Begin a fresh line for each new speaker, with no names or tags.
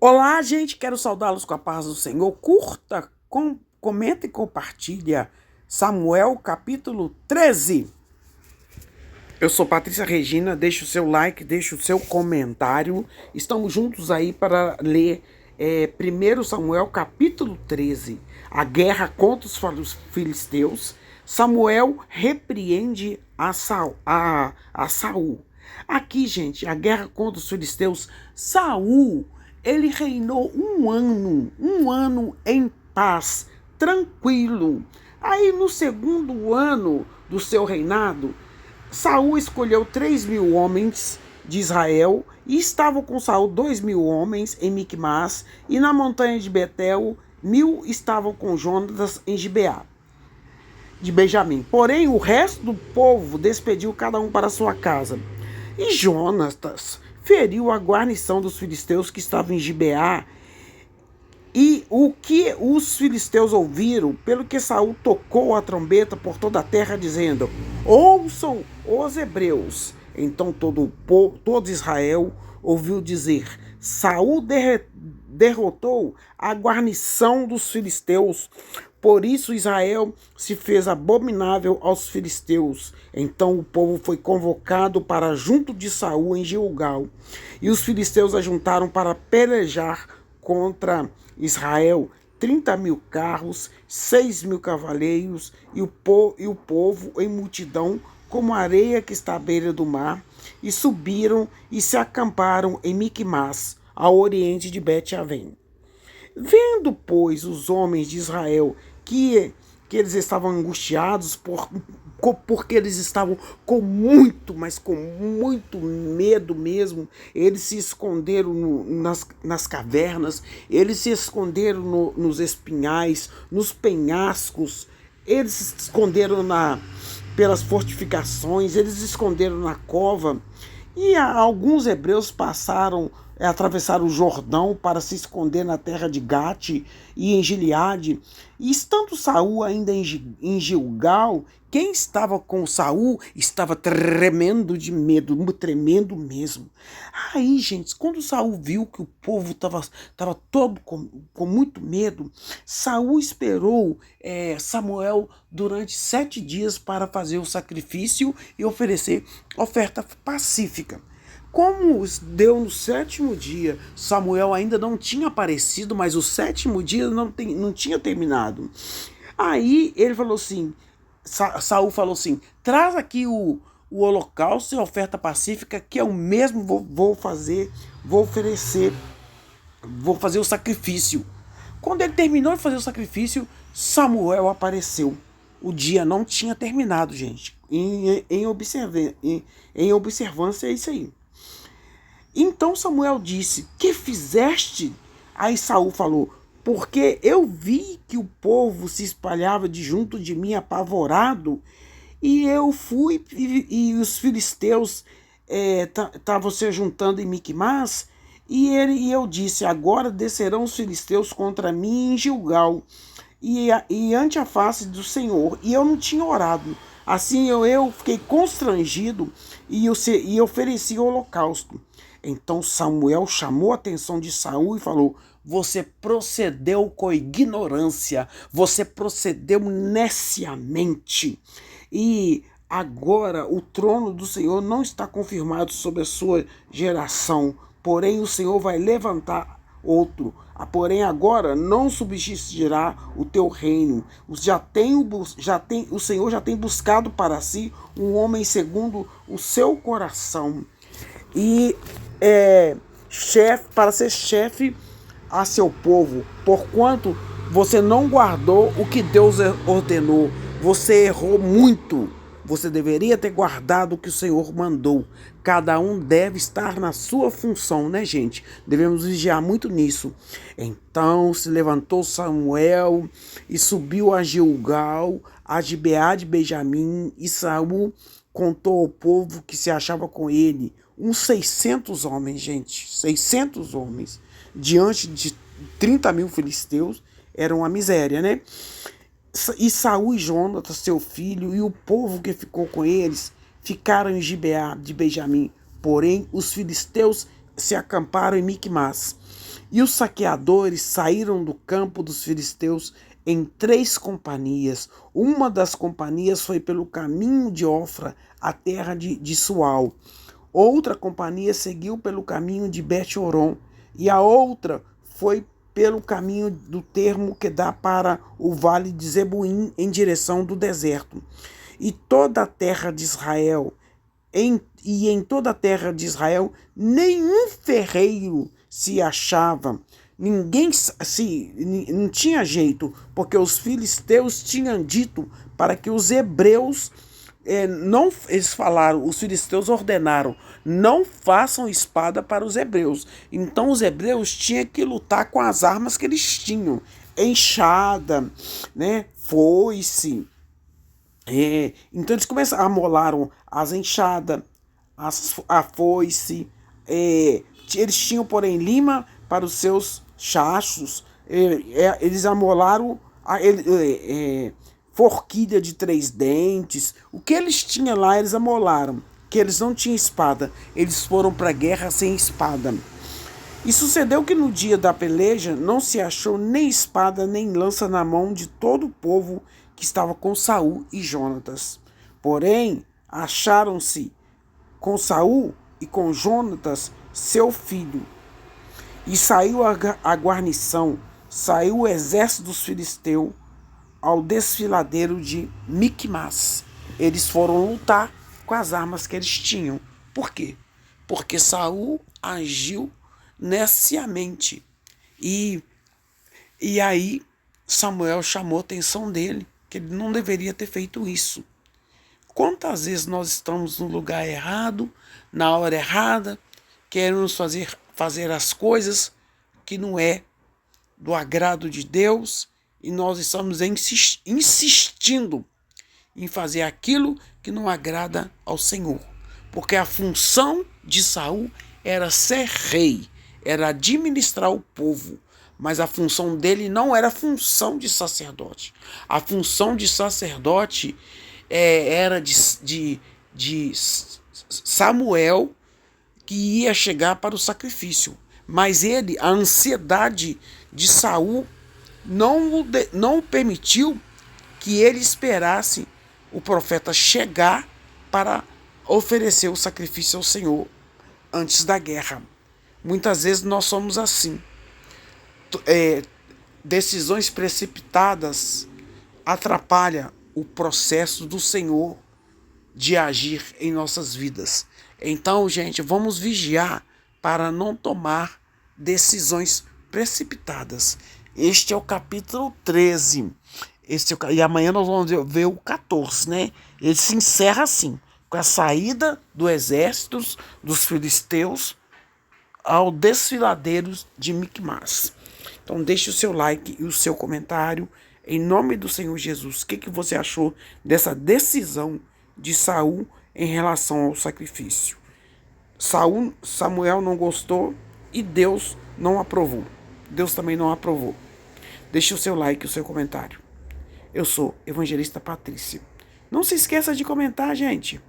Olá, gente, quero saudá-los com a paz do Senhor. Curta, comenta e compartilha Samuel capítulo 13. Eu sou Patrícia Regina, deixa o seu like, deixa o seu comentário. Estamos juntos aí para ler 1 Samuel capítulo 13. A guerra contra os filisteus. Samuel repreende a Saul. Aqui, gente, a guerra contra os filisteus. Saul, ele reinou um ano em paz, tranquilo. Aí no segundo ano do seu reinado, Saul escolheu 3.000 homens de Israel e estavam com Saul 2.000 homens em Micmas e na montanha de Betel 1.000 estavam com Jonatas em Gibeá de Benjamim. Porém, o resto do povo despediu cada um para sua casa. E Jonatas feriu a guarnição dos filisteus que estavam em Gibeá. E o que os filisteus ouviram, pelo que Saul tocou a trombeta por toda a terra, dizendo: ouçam os hebreus. Então todo Israel ouviu dizer: Saul derrotou a guarnição dos filisteus. Por isso Israel se fez abominável aos filisteus. Então o povo foi convocado para junto de Saul em Gilgal. E os filisteus ajuntaram para pelejar contra Israel 30.000 carros, 6.000 cavaleiros e o povo em multidão, como a areia que está à beira do mar, e subiram e se acamparam em Micmas, ao oriente de Bet-Avém. Vendo, pois, os homens de Israel que eles estavam angustiados porque eles estavam com muito, mas com muito medo mesmo. Eles se esconderam nas cavernas, eles se esconderam nos espinhais, nos penhascos, eles se esconderam pelas fortificações, eles se esconderam na cova. E alguns hebreus atravessaram o Jordão para se esconder na terra de Gate e em Gileade. E estando Saul ainda em Gilgal, quem estava com Saul estava tremendo de medo, tremendo mesmo. Aí, gente, quando Saul viu que o povo estava todo com muito medo, Saul esperou Samuel durante 7 dias para fazer o sacrifício e oferecer oferta pacífica. Como deu no 7º dia, Samuel ainda não tinha aparecido, mas o 7º dia não tinha terminado. Aí ele falou assim, Saul falou assim: traz aqui o holocausto e a oferta pacífica, que eu mesmo vou fazer o sacrifício. Quando ele terminou de fazer o sacrifício, Samuel apareceu. O dia não tinha terminado, gente. Em observância é isso aí. Então Samuel disse: que fizeste? Aí Saul falou: porque eu vi que o povo se espalhava de junto de mim apavorado, e eu fui, e os filisteus estavam se juntando em Micmas, e eu disse: agora descerão os filisteus contra mim em Gilgal, e ante a face do Senhor. E eu não tinha orado. Assim eu fiquei constrangido e ofereci o holocausto. Então Samuel chamou a atenção de Saul e falou: você procedeu com ignorância, você procedeu neciamente. E agora o trono do Senhor não está confirmado sobre a sua geração, porém o Senhor vai levantar outro. Porém agora não subsistirá o teu reino. O Senhor já tem buscado para si um homem segundo o seu coração. E para ser chefe a seu povo, porquanto você não guardou o que Deus ordenou. Você errou muito. Você deveria ter guardado o que o Senhor mandou. Cada um deve estar na sua função, né, gente? Devemos vigiar muito nisso. Então se levantou Samuel e subiu a Gilgal, a Gibeá de Benjamim, e Saul contou ao povo que se achava com ele uns 600 homens, gente. 600 homens. Diante de 30.000 filisteus, era uma miséria, né? E Saul e Jonatas, seu filho, e o povo que ficou com eles, ficaram em Gibeá de Benjamim. Porém, os filisteus se acamparam em Micmas. E os saqueadores saíram do campo dos filisteus em 3 companhias. Uma das companhias foi pelo caminho de Ofra, a terra de Sual. Outra companhia seguiu pelo caminho de Bet-Horon. E a outra foi pelo caminho do termo que dá para o vale de Zebuim, em direção do deserto. E toda a terra de Israel, em toda a terra de Israel, nenhum ferreiro se achava. Não tinha jeito, porque os filisteus tinham dito para que os hebreus não, eles falaram, os filisteus ordenaram, não façam espada para os hebreus. Então os hebreus tinham que lutar com as armas que eles tinham, enxada, né, foice. Então eles começaram, amolaram as enxadas, a foice. Eles tinham, porém, lima para os seus chachos. Eles amolaram forquilha de 3 dentes. O que eles tinham lá, eles amolaram. Que eles não tinham espada. Eles foram para a guerra sem espada. E sucedeu que no dia da peleja não se achou nem espada nem lança na mão de todo o povo que estava com Saul e Jonatas. Porém, acharam-se com Saul e com Jonatas, seu filho. E saiu a guarnição, saiu o exército dos filisteus ao desfiladeiro de Micmas. Eles foram lutar com as armas que eles tinham. Por quê? Porque Saul agiu neciamente. E aí Samuel chamou a atenção dele, que ele não deveria ter feito isso. Quantas vezes nós estamos no lugar errado, na hora errada, queremos fazer as coisas que não é do agrado de Deus, e nós estamos insistindo em fazer aquilo que não agrada ao Senhor. Porque a função de Saul era ser rei, era administrar o povo, mas a função dele não era a função de sacerdote. A função de sacerdote era de Samuel, que ia chegar para o sacrifício. Mas a ansiedade de Saul não permitiu que ele esperasse o profeta chegar para oferecer o sacrifício ao Senhor antes da guerra. Muitas vezes nós somos assim. Decisões precipitadas atrapalham o processo do Senhor de agir em nossas vidas. Então, gente, vamos vigiar para não tomar decisões precipitadas. Este é o capítulo 13. E amanhã nós vamos ver o 14, né? Ele se encerra assim, com a saída do exército dos filisteus ao desfiladeiro de Micmas. Então deixe o seu like e o seu comentário. Em nome do Senhor Jesus, o que você achou dessa decisão de Saul em relação ao sacrifício? Samuel não gostou e Deus não aprovou. Deus também não aprovou. Deixe o seu like e o seu comentário. Eu sou Evangelista Patrícia. Não se esqueça de comentar, gente.